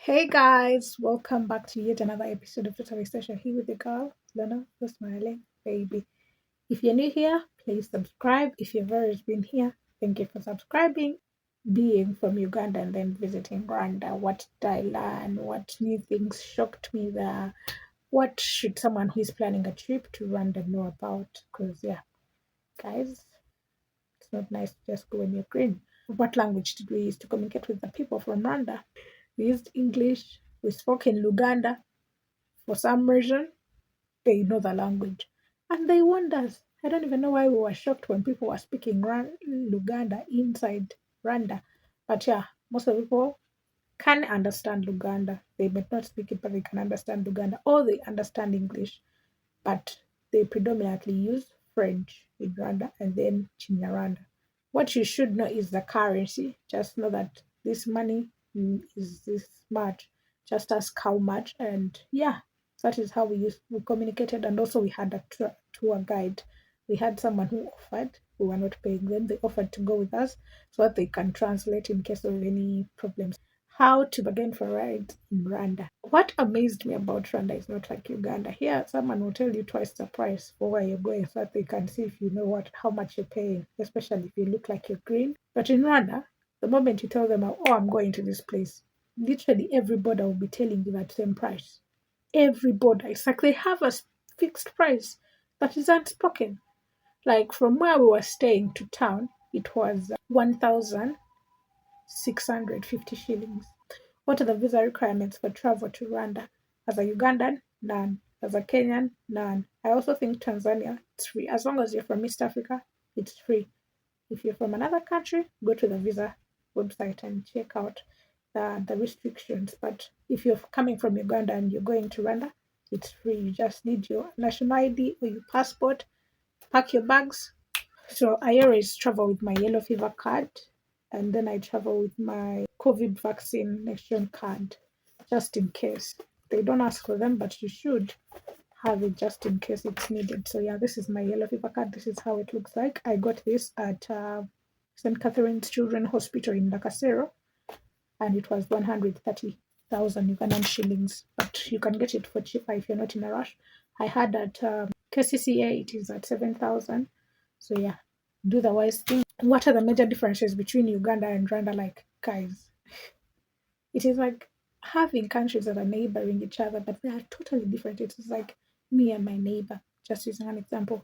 Hey guys, welcome back to yet another episode of Totally Station here with the girl, Lena, the smiling baby. If you're new here, please subscribe. If you've already been here, thank you for subscribing. Being from Uganda and then visiting Rwanda, what did I learn? What new things shocked me there? What should someone who is planning a trip to Rwanda know about? Because, yeah, guys, it's not nice to just go when you're green. What language did we use to communicate with the people from Rwanda? We used English. We spoke in Luganda. For some reason, they know the language. And they warned us. I don't even know why we were shocked when people were speaking Luganda inside Rwanda. But yeah, most of the people can understand Luganda. They may not speak it, but they can understand Luganda. Or they understand English, but they predominantly use French in Rwanda and then Chinyarwanda. What you should know is the currency. Just know that this money is this much. Just ask how much, and yeah, that is how we communicated. And also, we had a tour guide. We had someone who offered. We were not paying them. They offered to go with us so that they can translate in case of any problems. How to bargain for rides in Rwanda. What amazed me about Rwanda is not like Uganda. Here, someone will tell you twice the price for where you're going so that they can see if you know how much you're paying, especially if you look like you're green. But in Rwanda, the moment you tell them, oh, I'm going to this place, literally everybody will be telling you that same price. Everybody. It's like they have a fixed price that is unspoken. Like from where we were staying to town, it was 1,650 shillings. What are the visa requirements for travel to Rwanda? As a Ugandan, none. As a Kenyan, none. I also think Tanzania, it's free. As long as you're from East Africa, it's free. If you're from another country, go to the visa website and check out the restrictions. But if you're coming from Uganda and you're going to Rwanda, it's free. You just need your national ID or your passport, pack your bags. So I always travel with my yellow fever card, and then I travel with my COVID vaccination card just in case. They don't ask for them, but you should have it just in case it's needed. So yeah, this is my yellow fever card. This is how it looks like. I got this at St. Catherine's Children's Hospital in Nakasero, and it was 130,000 Ugandan shillings. But you can get it for cheaper if you're not in a rush. I had at KCCA, it is at 7,000. So yeah, do the wise thing. What are the major differences between Uganda and Rwanda? Like, guys, it is like having countries that are neighboring each other, but they are totally different. It is like me and my neighbor, just using an example.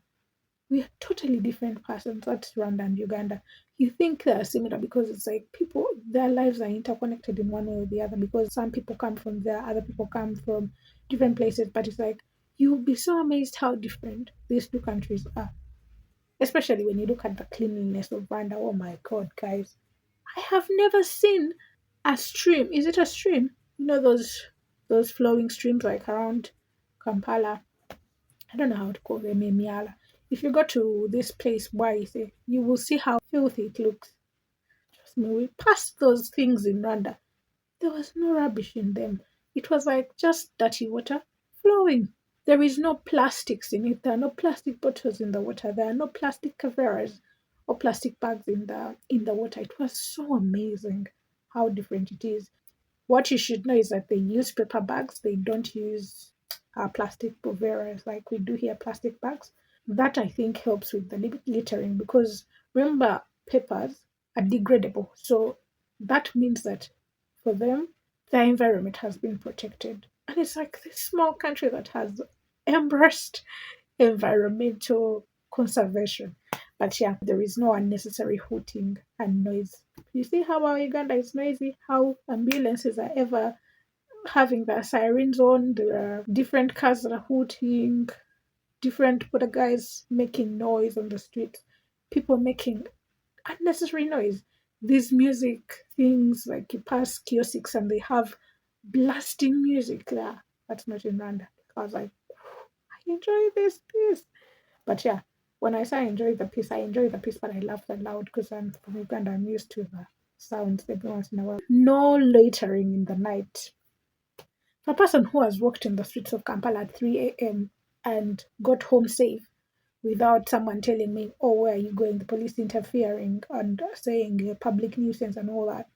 We are totally different persons. That's Rwanda and Uganda. You think they are similar because it's like people, their lives are interconnected in one way or the other because some people come from there, other people come from different places, but it's like you'll be so amazed how different these two countries are. Especially when you look at the cleanliness of Rwanda. Oh my god, guys. I have never seen a stream. Is it a stream? You know those flowing streams like around Kampala. I don't know how to call them, Miala. If you go to this place, Waise, you will see how filthy it looks. Trust me, we passed those things in Rwanda. There was no rubbish in them. It was like just dirty water flowing. There is no plastics in it. There are no plastic bottles in the water. There are no plastic caveras or plastic bags in the water. It was so amazing how different it is. What you should know is that they use paper bags. They don't use plastic boveras like we do here, plastic bags. That I think helps with the littering because remember, papers are degradable. So that means that for them, their environment has been protected. And it's like this small country that has embraced environmental conservation. But yeah, there is no unnecessary hooting and noise. You see how our Uganda is noisy? How ambulances are ever having their sirens on? There are different cars that are hooting, different motor guys making noise on the streets, people making unnecessary noise. These music things, like you pass kiosks and they have blasting music there. That's not in Rwanda. I was like, I enjoy this piece. But yeah, when I say I enjoy the piece, I enjoy the piece, but I laugh out loud because I'm from Uganda. I'm used to the sounds every once in a while. No loitering in the night. For a person who has walked in the streets of Kampala at 3 a.m. and got home safe without someone telling me, oh, where are you going? The police interfering and saying public nuisance and all that.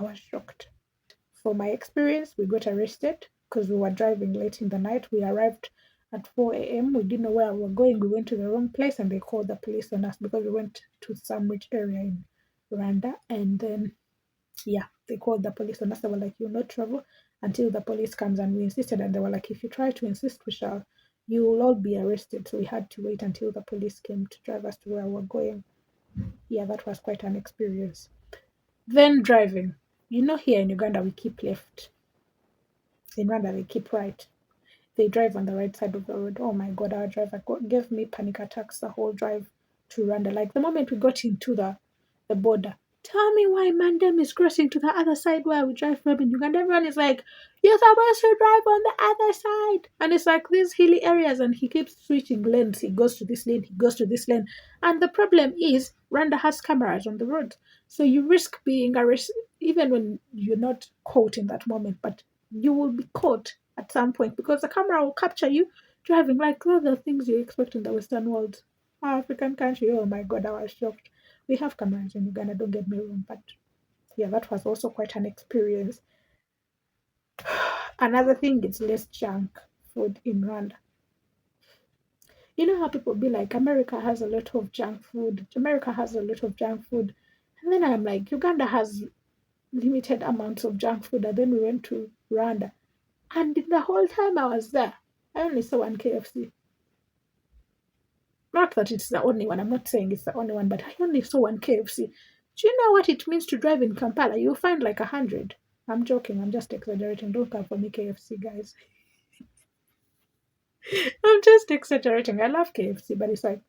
I was shocked. for my experience, we got arrested because we were driving late in the night. We arrived at 4 a.m. We didn't know where we were going. We went to the wrong place and they called the police on us because we went to some rich area in Rwanda. And then, yeah, they called the police on us. They were like, "You'll not travel until the police comes." And we insisted. And they were like, "If you try to insist, you will all be arrested." So we had to wait until the police came to drive us to where we were going. Yeah, that was quite an experience. Then driving. Here in Uganda, we keep left. In Rwanda, they keep right. They drive on the right side of the road. Oh my God, our driver gave me panic attacks the whole drive to Rwanda. Like the moment we got into the border, "Tell me why Mandem is crossing to the other side where we drive from in Uganda." Everyone is like, "You're supposed to drive on the other side." And it's like these hilly areas and he keeps switching lanes. He goes to this lane, he goes to this lane. And the problem is Rwanda has cameras on the road. So you risk being arrested even when you're not caught in that moment, but you will be caught at some point because the camera will capture you driving like all the things you expect in the Western world. Our African country, oh my God, I was shocked. We have cameras in Uganda, don't get me wrong, but yeah, that was also quite an experience. Another thing is less junk food in Rwanda. You know how people be like, America has a lot of junk food, America has a lot of junk food. And then I'm like, Uganda has limited amounts of junk food. And then we went to Rwanda. And the whole time I was there, I only saw one KFC. Not that it's the only one. I'm not saying it's the only one, but I only saw one KFC. Do you know what it means to drive in Kampala? You'll find like 100. I'm joking. I'm just exaggerating. Don't come for me, KFC guys. I'm just exaggerating. I love KFC, but it's like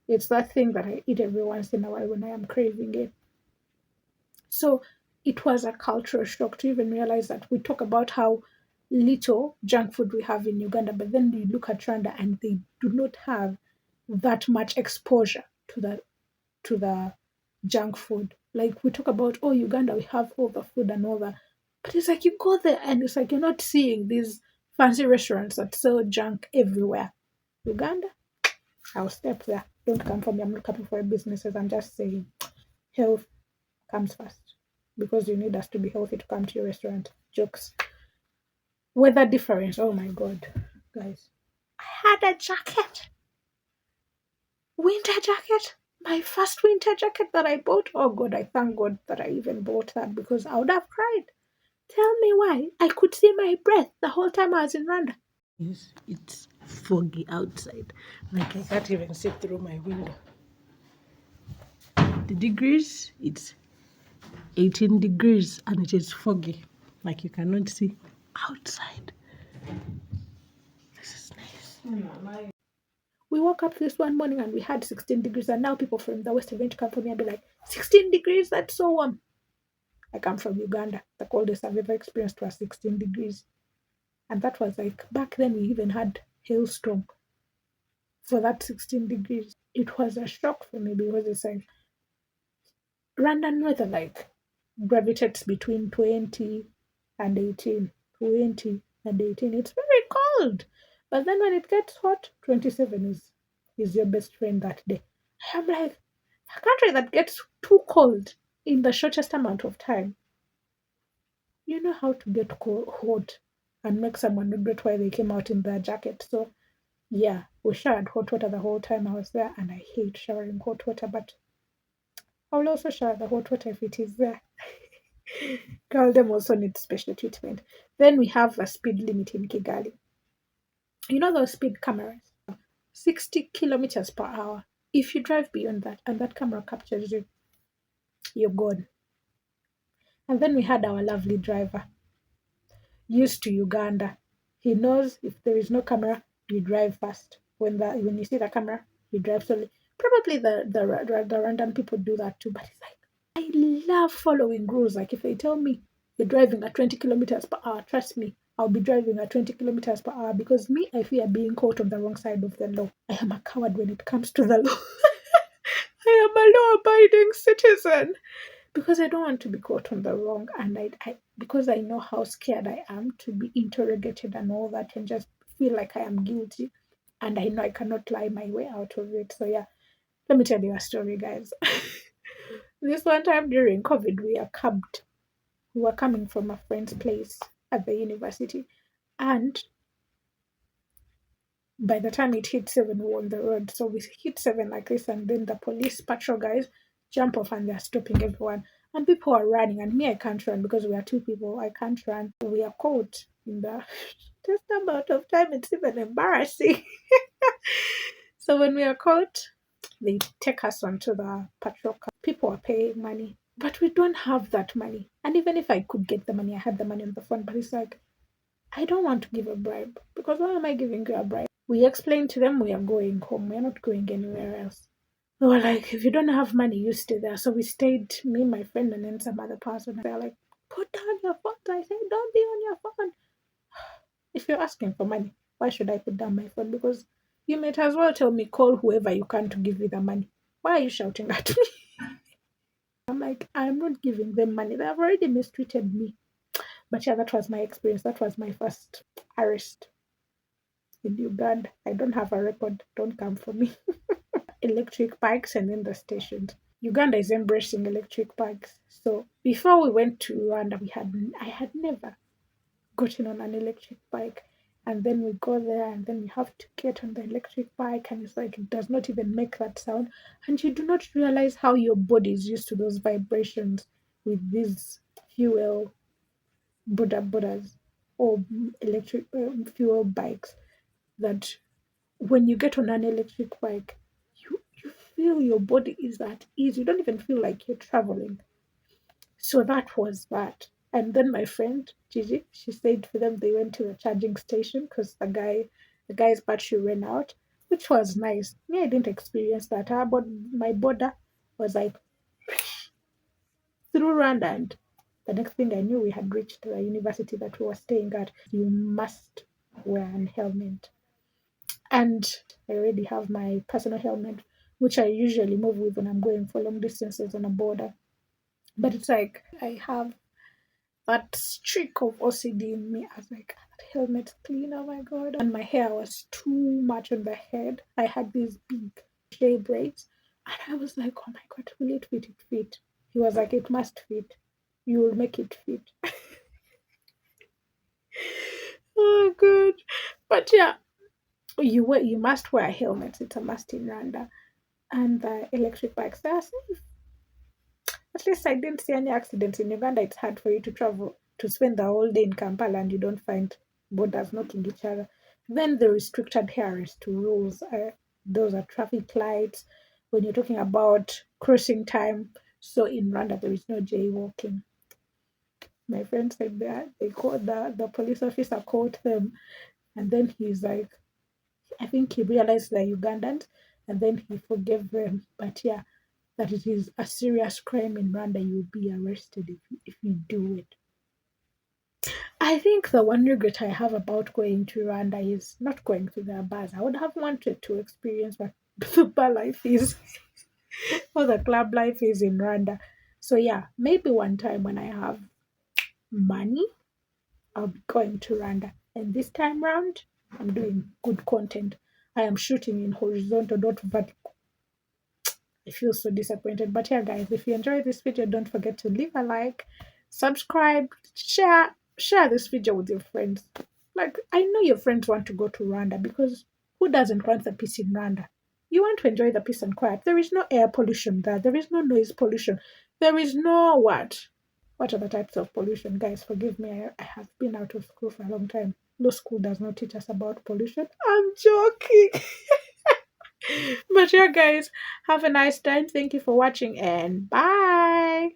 it's that thing that I eat every once in a while when I am craving it. So it was a cultural shock to even realize that we talk about how little junk food we have in Uganda, but then you look at Rwanda and they do not have that much exposure to the junk food. Like we talk about, oh, Uganda, we have all the food and all that. But it's like you go there and it's like you're not seeing these fancy restaurants that sell junk everywhere. Uganda, I'll step there. Don't come for me. I'm not coming for your businesses. I'm just saying health comes first. Because you need us to be healthy to come to your restaurant. Jokes. Weather difference. Oh my God. Guys. I had a jacket. Winter jacket. My first winter jacket that I bought. Oh God, I thank God that I even bought that because I would have cried. Tell me why. I could see my breath the whole time I was in Rwanda. Yes, it's foggy outside. Like I can't even see through my window. The degrees, it's 18 degrees and it is foggy. Like you cannot see outside. This is nice. We woke up this one morning and we had 16 degrees, and now people from the west are going to come for me and be like, 16 degrees? That's so warm. I come from Uganda. The coldest I've ever experienced was 16 degrees. And that was like, back then we even had hailstorm for that 16 degrees. It was a shock for me because it's like random weather, like gravitates between 20 and 18. 20 and 18. It's very cold. But then when it gets hot, 27 is your best friend that day. I'm like, a country that gets too cold in the shortest amount of time. You know how to get cold, hot and make someone regret why they came out in their jacket. So, yeah, we showered hot water the whole time I was there, and I hate showering hot water, but I will also shower the hot water if it is there. Girl, them also need special treatment. Then we have a speed limit in Kigali. You know those speed cameras? 60 kilometers per hour. If you drive beyond that and that camera captures you, you're gone. And then we had our lovely driver, used to Uganda. He knows if there is no camera, you drive fast. When you see the camera, you drive slowly. Probably the random people do that too, but it's like I love following rules. Like if they tell me you're driving at 20 kilometers per hour, trust me, I'll be driving at 20 kilometers per hour because me, I fear being caught on the wrong side of the law. I am a coward when it comes to the law. I am a law-abiding citizen because I don't want to be caught on the wrong, and because I know how scared I am to be interrogated and all that, and just feel like I am guilty, and I know I cannot lie my way out of it. So yeah, let me tell you a story, guys. This one time during COVID, we are cabbed We were coming from a friend's place at the university, and by the time it hit 7, we were on the road. So we hit 7 like this, and then the police patrol guys jump off and they're stopping everyone. And people are running, and me, I can't run because we are two people. I can't run. We are caught in the just amount of time. It's even embarrassing. So when we are caught, they take us onto the patrol car. People are paying money, but we don't have that money. And even if I could get the money, I had the money on the phone, but it's like, I don't want to give a bribe because why am I giving you a bribe? We explained to them we are going home. We're not going anywhere else. They were like, if you don't have money, you stay there. So we stayed, me, my friend, and then some other person. They're like, put down your phone. I said, don't be on your phone. If you're asking for money, why should I put down my phone? Because you might as well tell me, call whoever you can to give you the money. Why are you shouting at me? I'm like, I'm not giving them money. They have already mistreated me. But yeah, that was my experience. That was my first arrest in Uganda. I don't have a record. Don't come for me. Electric bikes and then the stations. Uganda is embracing electric bikes. So before we went to Rwanda, I had never gotten on an electric bike. And then we go there and then we have to get on the electric bike and it's like it does not even make that sound. And you do not realize how your body is used to those vibrations with these fuel buddhas or electric fuel bikes that when you get on an electric bike, you feel your body is at ease. You don't even feel like you're traveling. So that was that. And then my friend Gigi, she said for them they went to the charging station because the guy's battery ran out, which was nice. Me, I didn't experience that. But my border was like through Rwanda, and the next thing I knew, we had reached the university that we were staying at. You must wear a helmet, and I already have my personal helmet, which I usually move with when I'm going for long distances on a border. But it's like I have that streak of OCD in me. I was like, "Ah, that helmet's clean, oh my god." And my hair was too much on the head. I had these big crochet braids. And I was like, oh my god, will it fit? It fit. He was like, it must fit. You will make it fit. Oh god. But yeah, you must wear helmets. It's a must in Rwanda. And the electric bikes, they are safe. At least I didn't see any accidents. In Uganda, it's hard for you to travel, to spend the whole day in Kampala and you don't find borders knocking each other. Then the restricted areas to rules. Those are traffic lights. When you're talking about crossing time, so in Rwanda, there is no jaywalking. My friend said that they called the police officer called them, and then he's like, I think he realized they're Ugandans, and then he forgave them. But yeah, that it is a serious crime in Rwanda, you'll be arrested if you do it. I think the one regret I have about going to Rwanda is not going to their bars. I would have wanted to experience what the bar life is or the club life is in Rwanda. So yeah, maybe one time when I have money, I'll be going to Rwanda. And this time round, I'm doing good content. I am shooting in horizontal, not vertical. I feel so disappointed. But yeah, guys, if you enjoyed this video, don't forget to leave a like, subscribe, share this video with your friends. Like, I know your friends want to go to Rwanda because who doesn't want the peace in Rwanda? You want to enjoy the peace and quiet. There is no air pollution there. There is no noise pollution. There is no what? What are the types of pollution? Guys, forgive me. I have been out of school for a long time. No school does not teach us about pollution. I'm joking. But yeah, guys, have a nice time. Thank you for watching and bye.